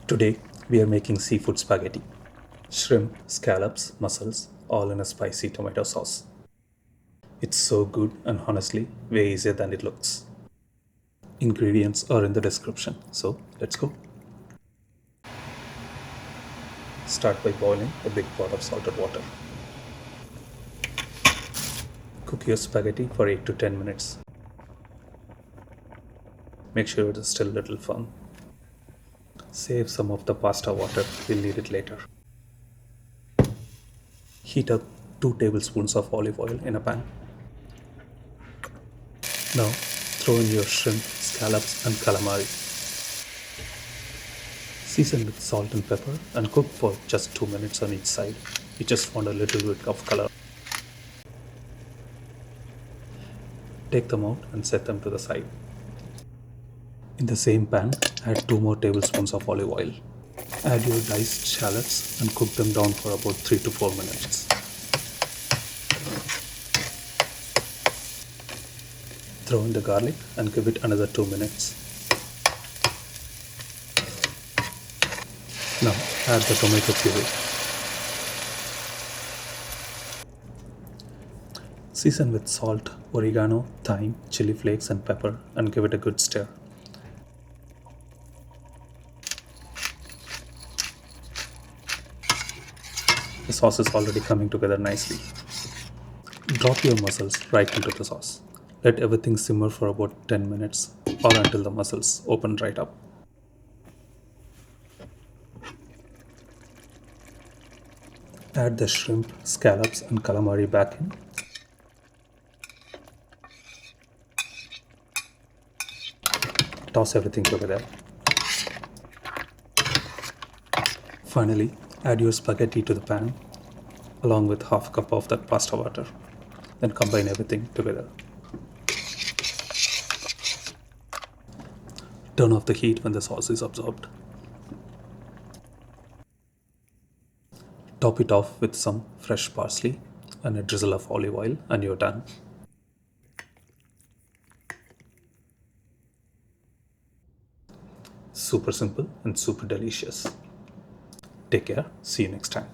Today we are making seafood spaghetti. Shrimp, scallops, mussels, all in a spicy tomato sauce. It's so good and honestly way easier than it looks. Ingredients are in the description, so let's go. Start by boiling a big pot of salted water. Cook your spaghetti for 8 to 10 minutes. Make sure it is still a little firm. Save some of the pasta water, we'll need it later. Heat up 2 tablespoons of olive oil in a pan. Now throw in your shrimp, scallops and calamari. Season with salt and pepper and cook for just 2 minutes on each side. You just want a little bit of color. Take them out and set them to the side. In the same pan, add 2 more tablespoons of olive oil. Add your diced shallots and cook them down for about 3 to 4 minutes. Throw in the garlic and give it another 2 minutes. Now add the tomato puree. Season with salt, oregano, thyme, chili flakes and pepper and give it a good stir. The sauce is already coming together nicely. Drop your mussels right into the sauce. Let everything simmer for about 10 minutes or until the mussels open right up. Add the shrimp, scallops and calamari back in. Toss everything together. Finally, add your spaghetti to the pan along with half a cup of that pasta water. Then combine everything together. Turn off the heat when the sauce is absorbed. Top it off with some fresh parsley and a drizzle of olive oil and you're done. Super simple and super delicious. Take care. See you next time.